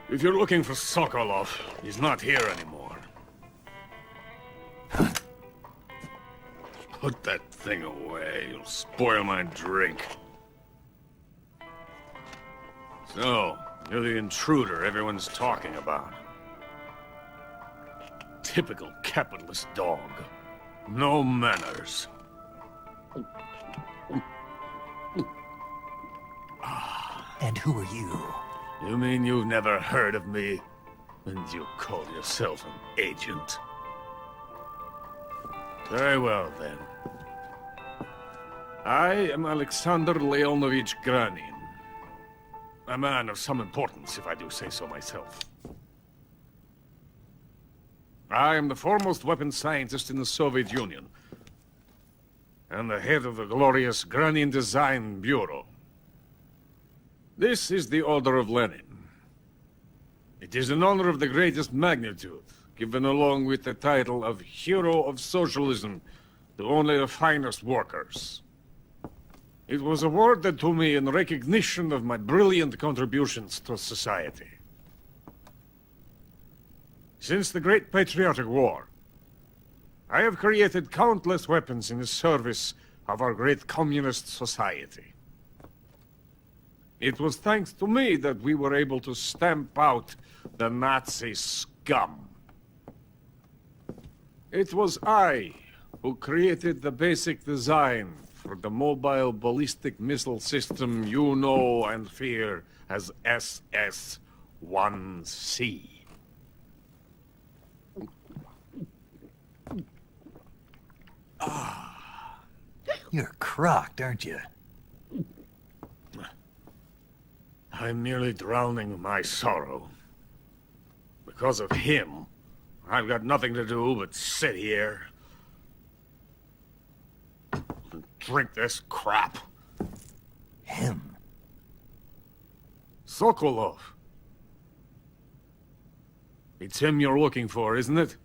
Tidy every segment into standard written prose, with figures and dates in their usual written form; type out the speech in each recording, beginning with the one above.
If you're looking for Sokolov, he's not here anymore. Put that thing away. You'll spoil my drink. So, you're the intruder everyone's talking about. Typical capitalist dog. No manners. And who are you? You mean you've never heard of me? And you call yourself an agent? Very well, then. I am Alexander Leonovich Granin. A man of some importance, if I do say so myself. I am the foremost weapons scientist in the Soviet Union, and the head of the glorious Granin Design Bureau. This is the Order of Lenin. It is an honor of the greatest magnitude, given along with the title of Hero of Socialism to only the finest workers. It was awarded to me in recognition of my brilliant contributions to society. Since the Great Patriotic War, I have created countless weapons in the service of our great communist society. It was thanks to me that we were able to stamp out the Nazi scum. It was I who created the basic design for the mobile ballistic missile system you know and fear as SS-1C. You're crocked, aren't you? I'm merely drowning my sorrow. Because of him, I've got nothing to do but sit here and drink this crap. Him? Sokolov. It's him you're looking for, isn't it?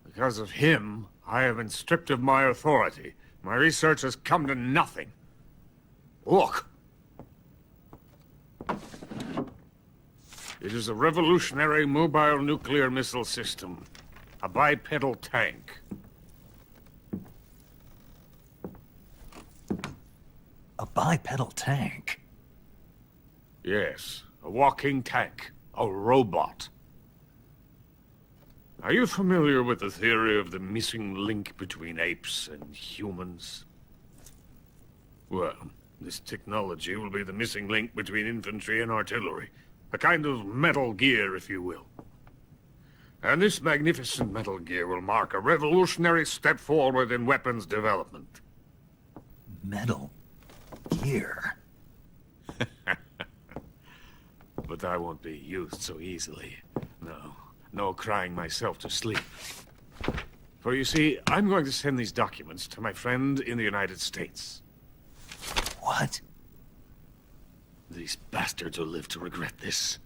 Because of him, I have been stripped of my authority. My research has come to nothing. Look. It is a revolutionary mobile nuclear missile system. A bipedal tank. A bipedal tank? Yes, a walking tank. A robot. Are you familiar with the theory of the missing link between apes and humans? Well, this technology will be the missing link between infantry and artillery. A kind of Metal Gear, if you will. And this magnificent Metal Gear will mark a revolutionary step forward in weapons development. Metal Gear? But I won't be used so easily. No crying myself to sleep. For you see, I'm going to send these documents to my friend in the United States. What? These bastards will live to regret this.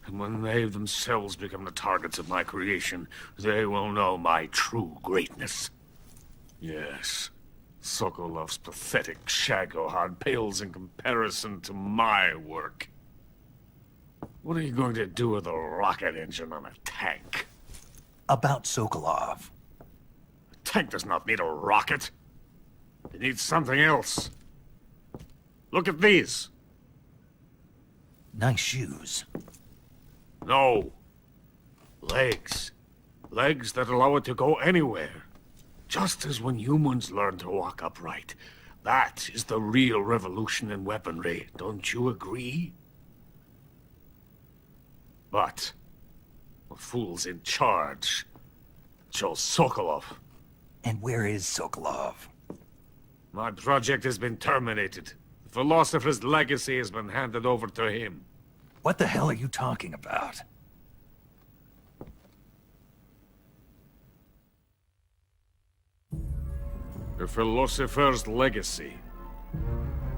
And when they themselves become the targets of my creation, they will know my true greatness. Yes, Sokolov's pathetic Shagohod pales in comparison to my work. What are you going to do with a rocket engine on a tank? About Sokolov. A tank does not need a rocket. It needs something else. Look at these. Nice shoes. No. Legs. Legs that allow it to go anywhere. Just as when humans learn to walk upright. That is the real revolution in weaponry. Don't you agree? But the fool's in charge. Joe Sokolov. And where is Sokolov? My project has been terminated. The philosopher's legacy has been handed over to him. What the hell are you talking about? The philosopher's legacy.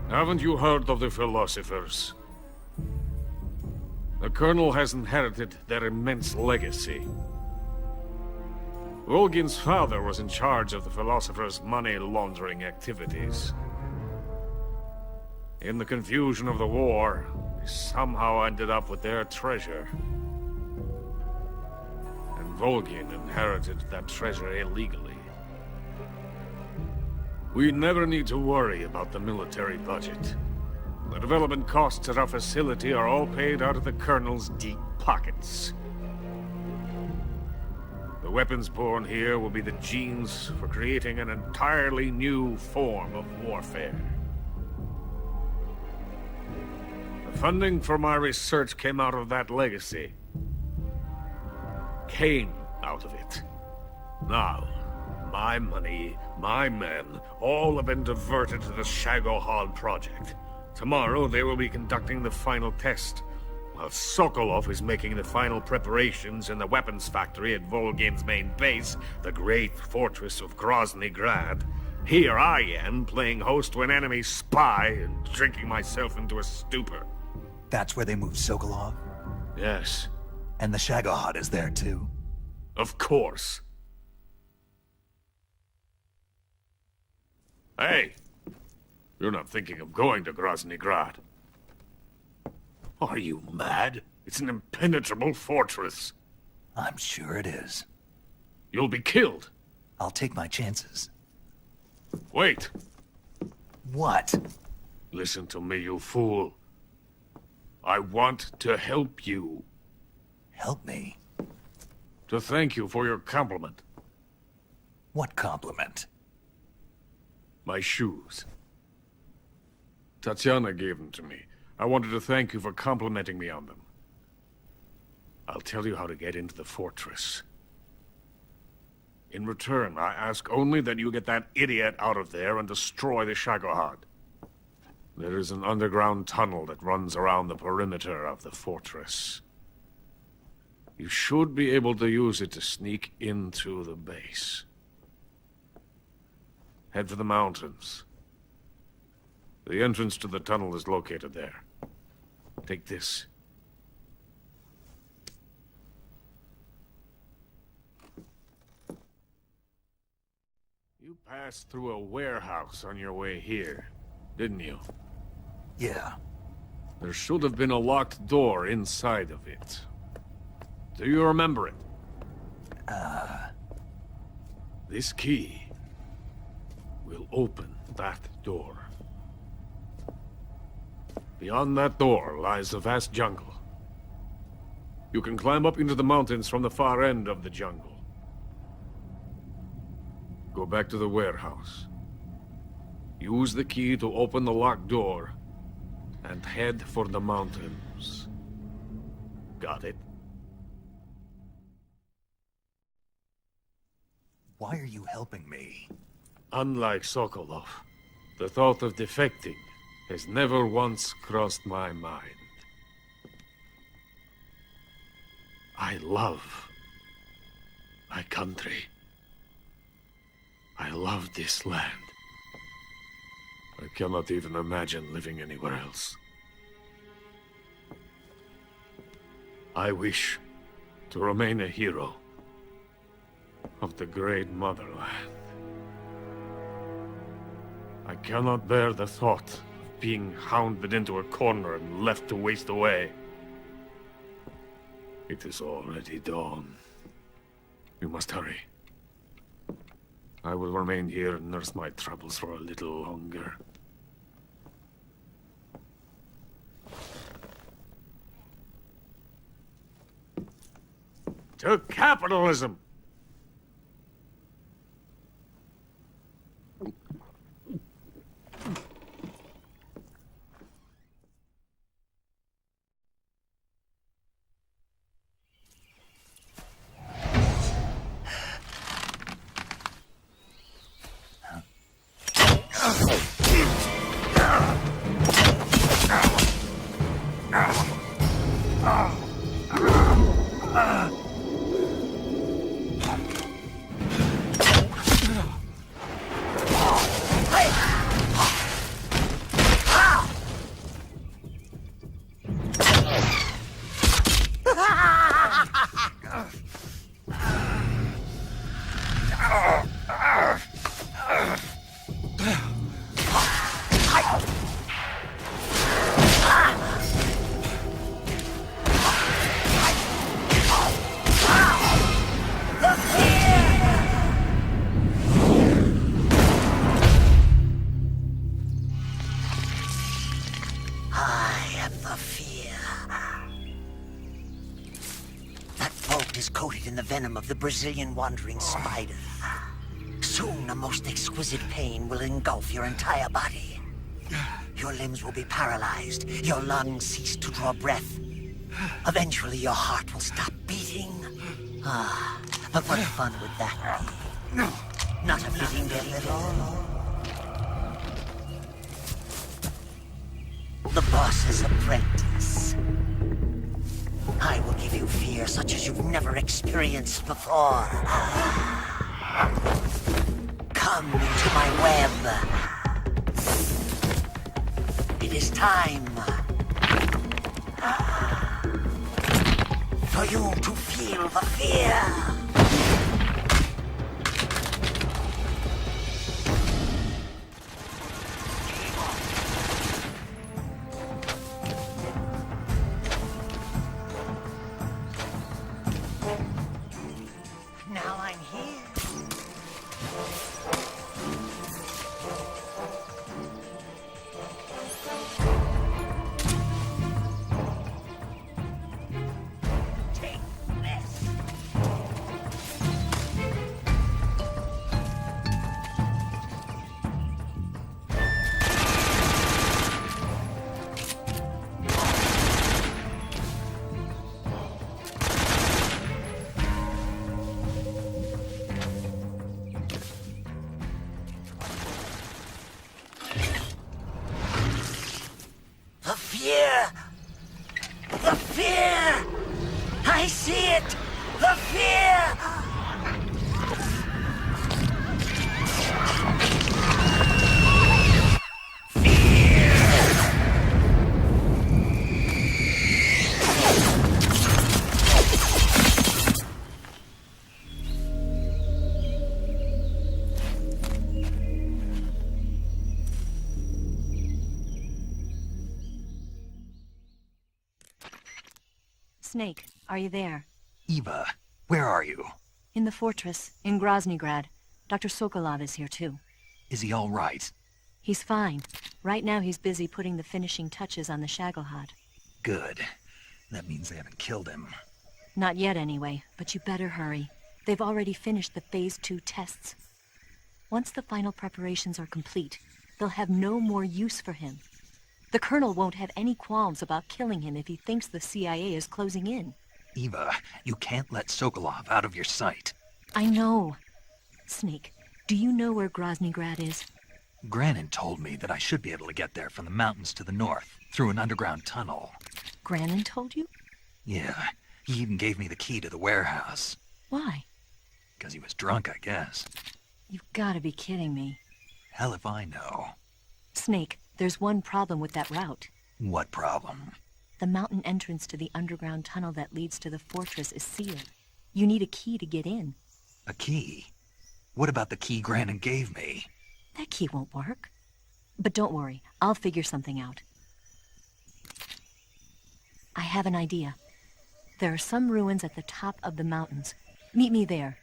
Haven't you heard of the philosophers? The Colonel has inherited their immense legacy. Volgin's father was in charge of the philosopher's money laundering activities. In the confusion of the war, we somehow ended up with their treasure. And Volgin inherited that treasure illegally. We never need to worry about the military budget. The development costs at our facility are all paid out of the Colonel's deep pockets. The weapons born here will be the genes for creating an entirely new form of warfare. The funding for my research came out of that legacy. Came out of it. Now, my money, my men, all have been diverted to the Shagohod project. Tomorrow they will be conducting the final test, while Sokolov is making the final preparations in the weapons factory at Volgin's main base, the great fortress of Grozny Grad. Here I am, playing host to an enemy spy and drinking myself into a stupor. That's where they moved Sokolov? Yes. And the Shagohod is there too? Of course. Hey! You're not thinking of going to Grozny Grad. Are you mad? It's an impenetrable fortress. I'm sure it is. You'll be killed. I'll take my chances. Wait. What? Listen to me, you fool. I want to help you. Help me? To thank you for your compliment. What compliment? My shoes. Tatiana gave them to me. I wanted to thank you for complimenting me on them. I'll tell you how to get into the fortress. In return, I ask only that you get that idiot out of there and destroy the Shagohod. There is an underground tunnel that runs around the perimeter of the fortress. You should be able to use it to sneak into the base. Head for the mountains. The entrance to the tunnel is located there. Take this. You passed through a warehouse on your way here, didn't you? Yeah. There should have been a locked door inside of it. Do you remember it? This key will open that door. Beyond that door lies a vast jungle. You can climb up into the mountains from the far end of the jungle. Go back to the warehouse. Use the key to open the locked door and head for the mountains. Got it? Why are you helping me? Unlike Sokolov, the thought of defecting has never once crossed my mind. I love my country. I love this land. I cannot even imagine living anywhere else. I wish to remain a hero of the great motherland. I cannot bear the thought of being hounded into a corner and left to waste away. It is already dawn. We must hurry. I will remain here and nurse my troubles for a little longer. To capitalism! in the venom of the Brazilian wandering spider. Soon, a most exquisite pain will engulf your entire body. Your limbs will be paralyzed, your lungs cease to draw breath. Eventually, your heart will stop beating. But what fun would that be? Not a fitting death at all. The boss's apprentice. I will give you fear such as you've never experienced before. Come into my web. It is time for you to feel the fear. Now I'm here. Take this. The fear! The fear! I see it! The fear! Snake, are you there? Eva, where are you? In the fortress, in Groznygrad. Dr. Sokolov is here too. Is he all right? He's fine. Right now he's busy putting the finishing touches on the Shagelhod. Good. That means they haven't killed him. Not yet anyway, but you better hurry. They've already finished the Phase 2 tests. Once the final preparations are complete, they'll have no more use for him. The Colonel won't have any qualms about killing him if he thinks the CIA is closing in. Eva, you can't let Sokolov out of your sight. I know. Snake, do you know where Groznygrad is? Granin told me that I should be able to get there from the mountains to the north, through an underground tunnel. Granin told you? Yeah, he even gave me the key to the warehouse. Why? Because he was drunk, I guess. You've got to be kidding me. Hell if I know. Snake, there's one problem with that route. What problem? The mountain entrance to the underground tunnel that leads to the fortress is sealed. You need a key to get in. A key? What about the key Granin gave me? That key won't work. But don't worry, I'll figure something out. I have an idea. There are some ruins at the top of the mountains. Meet me there.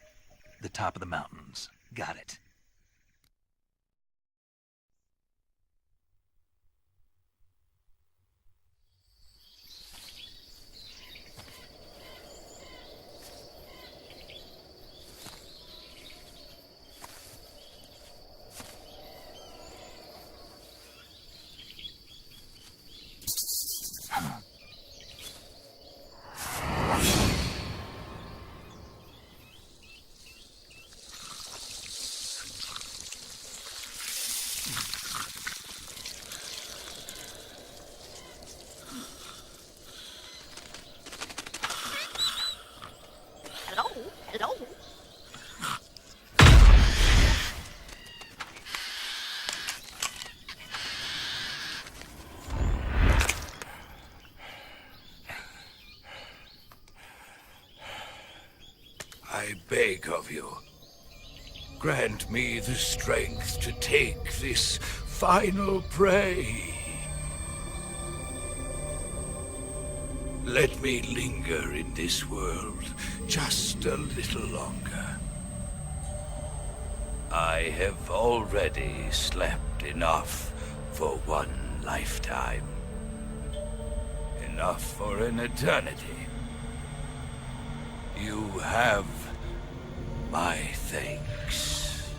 The top of the mountains. Got it. Hello? I beg of you, grant me the strength to take this final prey. Let me linger in this world just a little longer. I have already slept enough for one lifetime. Enough for an eternity. You have my thanks.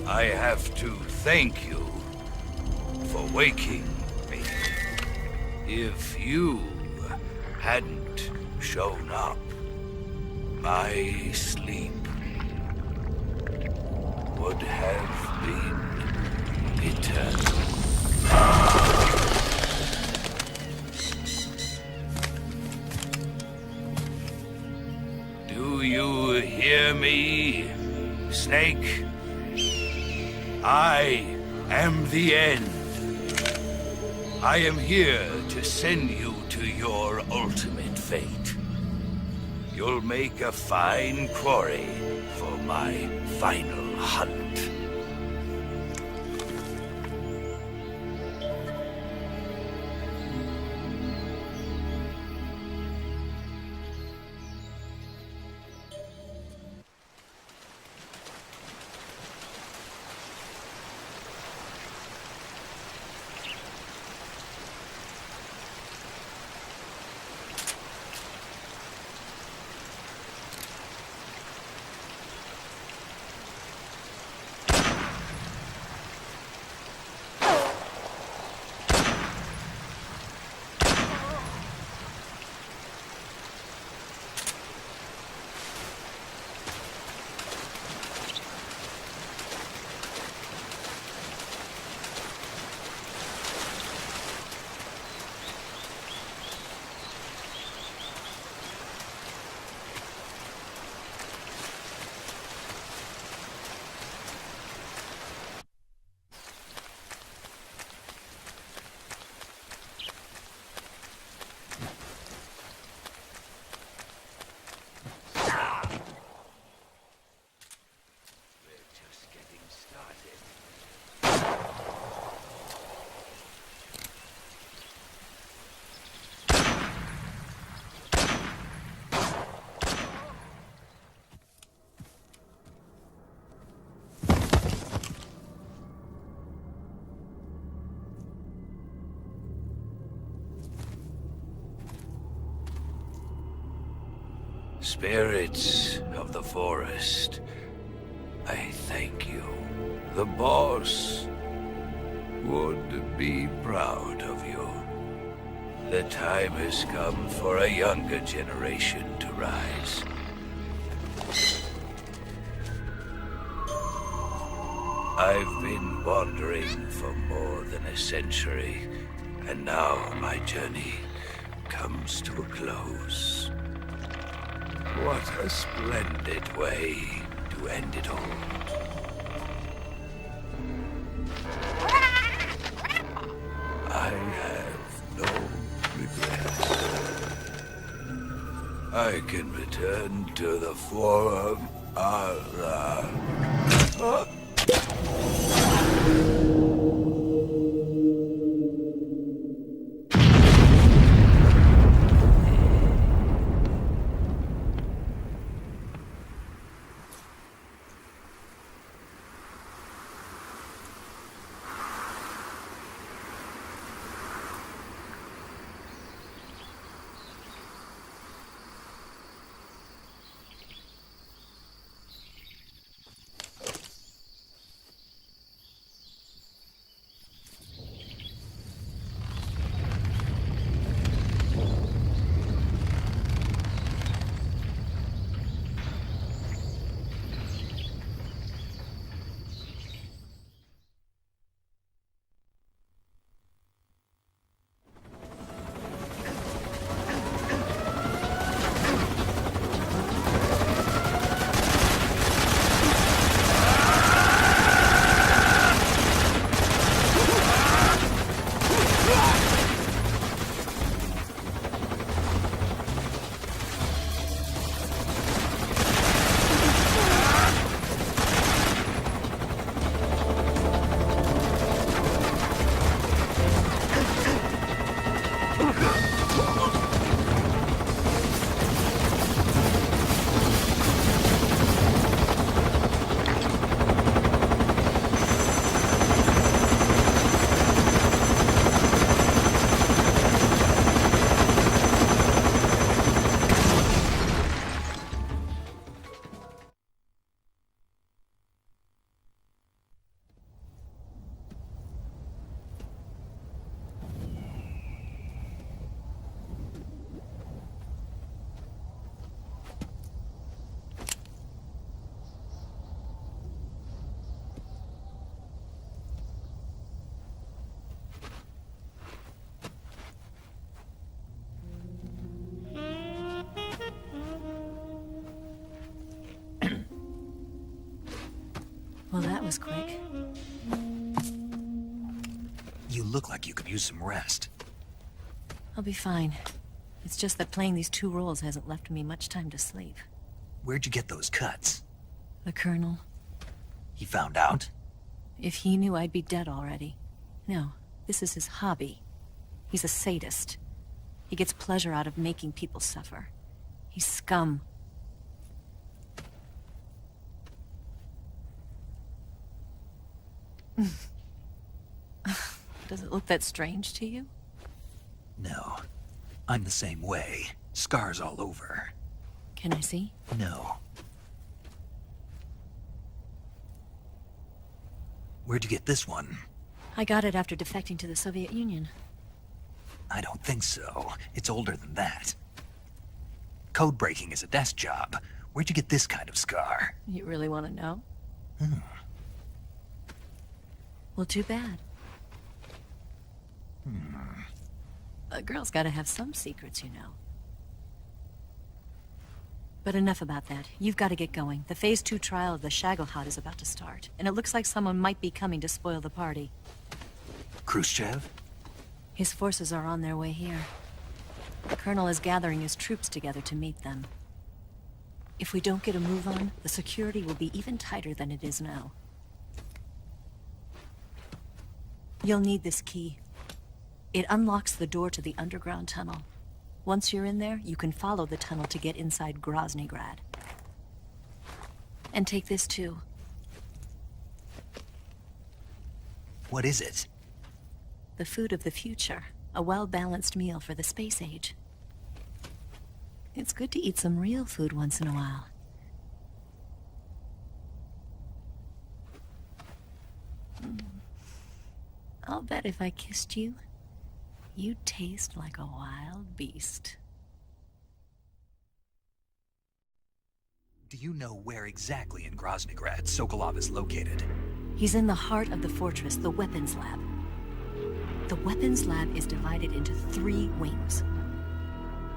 I have to thank you for waking me. If you hadn't shown up, my sleep would have been eternal. Do you hear me, Snake? I am the end. I am here to send you to your ultimate fate. You'll make a fine quarry for my final hunt. Spirits of the forest, I thank you. The boss would be proud of you. The time has come for a younger generation to rise. I've been wandering for more than a century, and now my journey comes to a close. What a splendid way to end it all. I have no regrets. I can return to the Forum. Well, that was quick. You look like you could use some rest. I'll be fine. It's just that playing these 2 roles hasn't left me much time to sleep. Where'd you get those cuts? The Colonel. He found out? If he knew, I'd be dead already. No, this is his hobby. He's a sadist. He gets pleasure out of making people suffer. He's scum. Does it look that strange to you? No. I'm the same way. Scars all over. Can I see? No. Where'd you get this one? I got it after defecting to the Soviet Union. I don't think so. It's older than that. Code breaking is a desk job. Where'd you get this kind of scar? You really want to know? Well, too bad. A girl's gotta have some secrets, you know. But enough about that. You've got to get going. The Phase 2 trial of the Shagohod is about to start, and it looks like someone might be coming to spoil the party. Khrushchev? His forces are on their way here. The Colonel is gathering his troops together to meet them. If we don't get a move on, the security will be even tighter than it is now. You'll need this key. It unlocks the door to the underground tunnel. Once you're in there, you can follow the tunnel to get inside Groznygrad. And take this too. What is it? The food of the future. A well-balanced meal for the space age. It's good to eat some real food once in a while. I'll bet if I kissed you, you'd taste like a wild beast. Do you know where exactly in Groznygrad Sokolov is located? He's in the heart of the fortress, the weapons lab. The weapons lab is divided into 3 wings.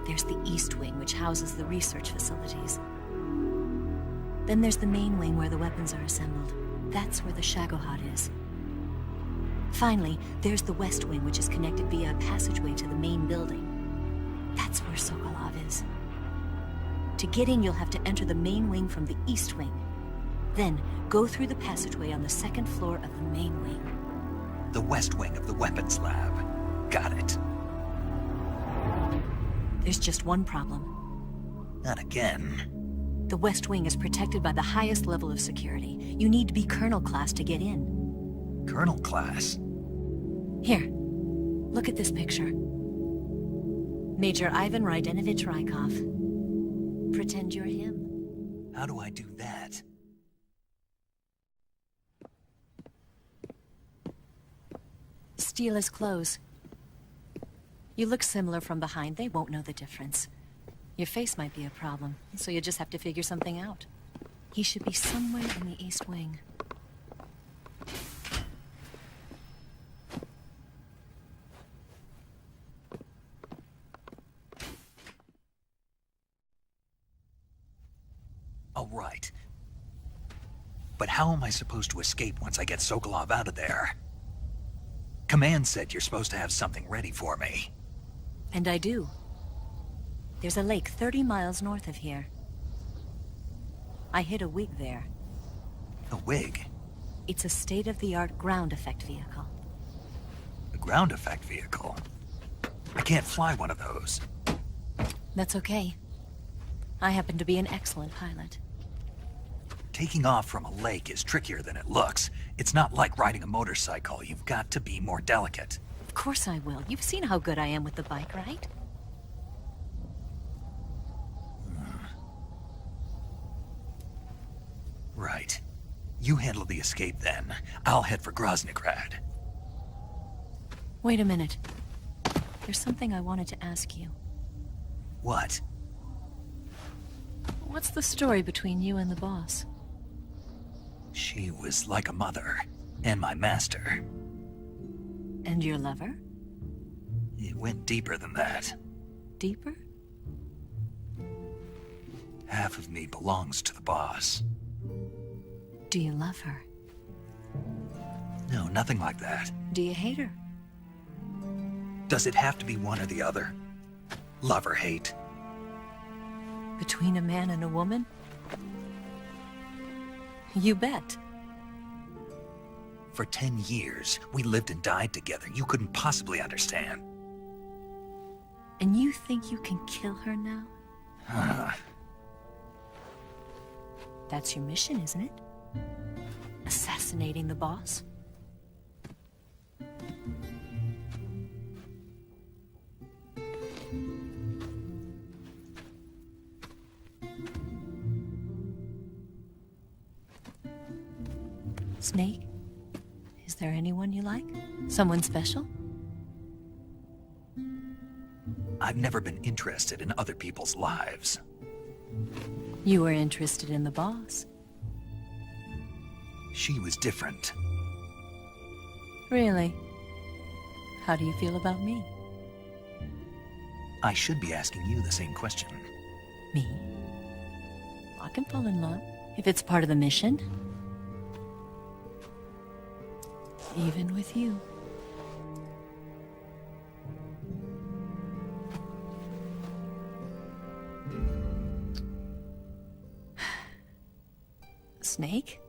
There's the East Wing, which houses the research facilities. Then there's the main wing where the weapons are assembled. That's where the Shagohod is. Finally, there's the West Wing, which is connected via a passageway to the main building. That's where Sokolov is. To get in, you'll have to enter the main wing from the East Wing. Then, go through the passageway on the 2nd floor of the main wing. The West Wing of the weapons lab. Got it. There's just one problem. Not again. The West Wing is protected by the highest level of security. You need to be Colonel class to get in. Colonel class? Here, look at this picture. Major Ivan Rydenovich Rykov. Pretend you're him. How do I do that? Steal his clothes. You look similar from behind. They won't know the difference. Your face might be a problem, so you just have to figure something out. He should be somewhere in the East Wing. All right. But how am I supposed to escape once I get Sokolov out of there? Command said you're supposed to have something ready for me. And I do. There's a lake 30 miles north of here. I hid a wig there. A wig? It's a state-of-the-art ground effect vehicle. A ground effect vehicle? I can't fly one of those. That's okay. I happen to be an excellent pilot. Taking off from a lake is trickier than it looks. It's not like riding a motorcycle. You've got to be more delicate. Of course I will. You've seen how good I am with the bike, right? Right. You handle the escape then. I'll head for Groznygrad. Wait a minute. There's something I wanted to ask you. What? What's the story between you and the boss? She was like a mother, and my master. And your lover? It went deeper than that. Deeper? Half of me belongs to the boss. Do you love her? No, nothing like that. Do you hate her? Does it have to be one or the other? Love or hate? Between a man and a woman? You bet. For 10 years, we lived and died together. You couldn't possibly understand. And you think you can kill her now? That's your mission, isn't it? Assassinating the boss? Snake? Is there anyone you like? Someone special? I've never been interested in other people's lives. You were interested in the boss. She was different. Really? How do you feel about me? I should be asking you the same question. Me? I can fall in love if it's part of the mission. Even with you. Snake?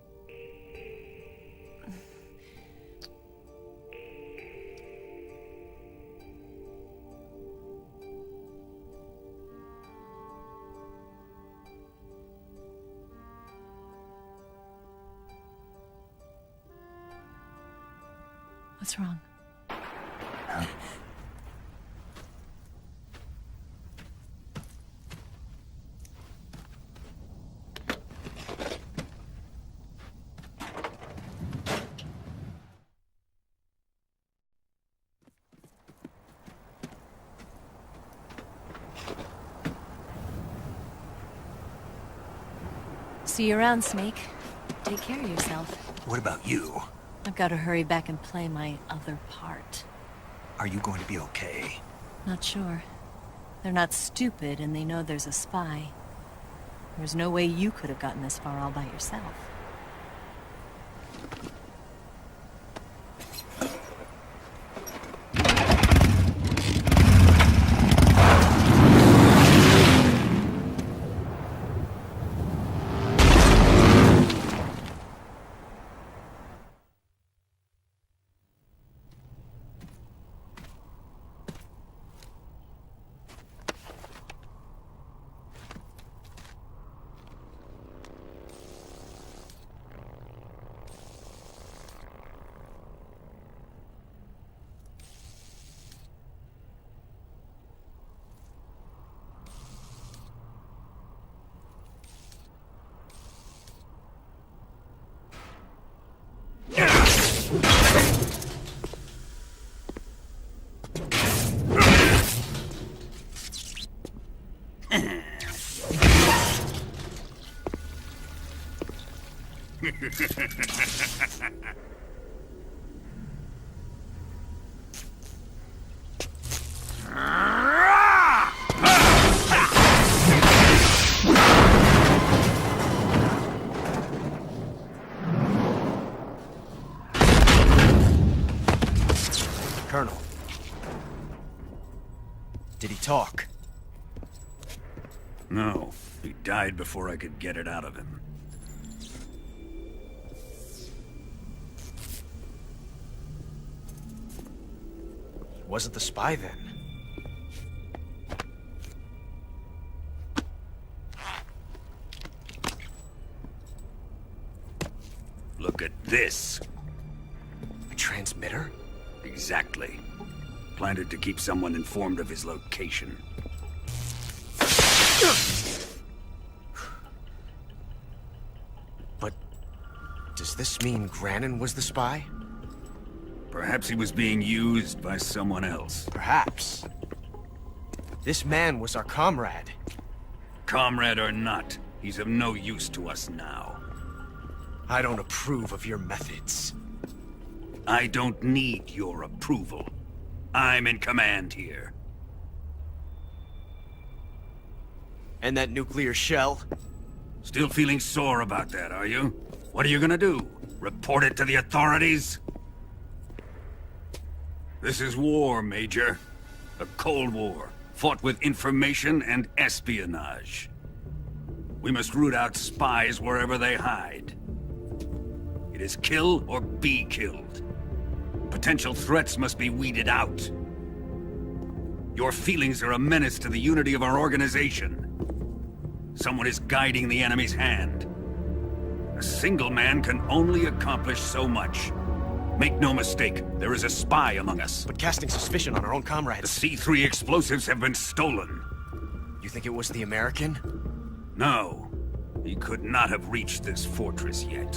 What's wrong? See you around, Snake. Take care of yourself. What about you? I've got to hurry back and play my other part. Are you going to be okay? Not sure. They're not stupid, and they know there's a spy. There's no way you could have gotten this far all by yourself. Colonel. Did he talk? No, he died before I could get it out of him. He wasn't the spy then. Look at this. A transmitter? Exactly. Planted to keep someone informed of his location. But does this mean Granin was the spy? Perhaps he was being used by someone else. Perhaps. This man was our comrade. Comrade or not, he's of no use to us now. I don't approve of your methods. I don't need your approval. I'm in command here. And that nuclear shell? Still feeling sore about that, are you? What are you gonna do? Report it to the authorities? This is war, Major. A Cold War, fought with information and espionage. We must root out spies wherever they hide. It is kill or be killed. Potential threats must be weeded out. Your feelings are a menace to the unity of our organization. Someone is guiding the enemy's hand. A single man can only accomplish so much. Make no mistake, there is a spy among us. But casting suspicion on our own The comrades. C3 explosives have been stolen. You think it was the American? No, he could not have reached this fortress yet.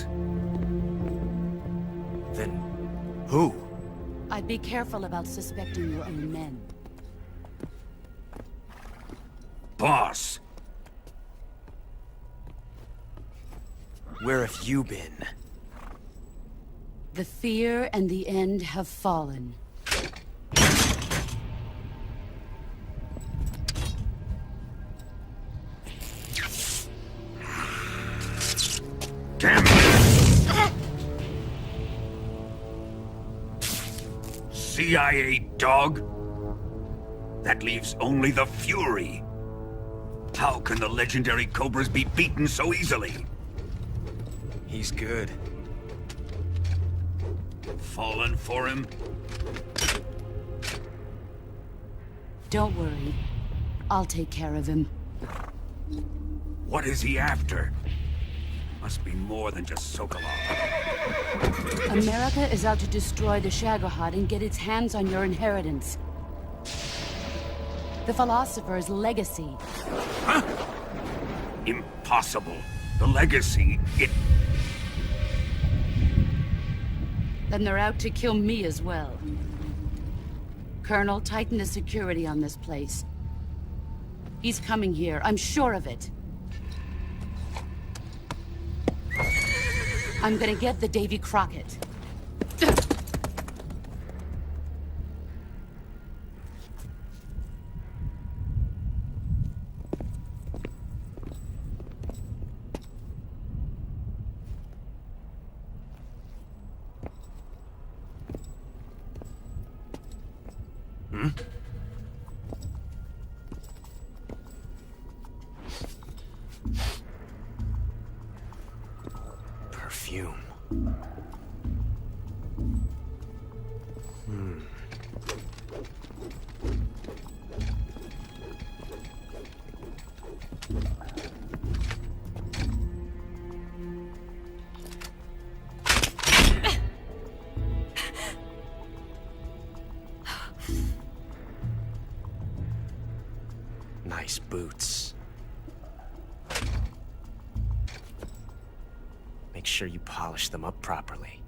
Then who? I'd be careful about suspecting your own men. Boss, Where have you been? The fear and the end have fallen. damn it! CIA dog? That leaves only the Fury. How can the legendary Cobras be beaten so easily? He's good. Fallen for him? Don't worry. I'll take care of him. What is he after? Must be more than just Sokolov. America is out to destroy the Shagohod and get its hands on your inheritance. The Philosopher's legacy. Huh? Impossible. The legacy, it... Then they're out to kill me as well. Colonel, tighten the security on this place. He's coming here, I'm sure of it. I'm gonna get the Davy Crockett. Perfume. Nice boots. Make sure you polish them up properly.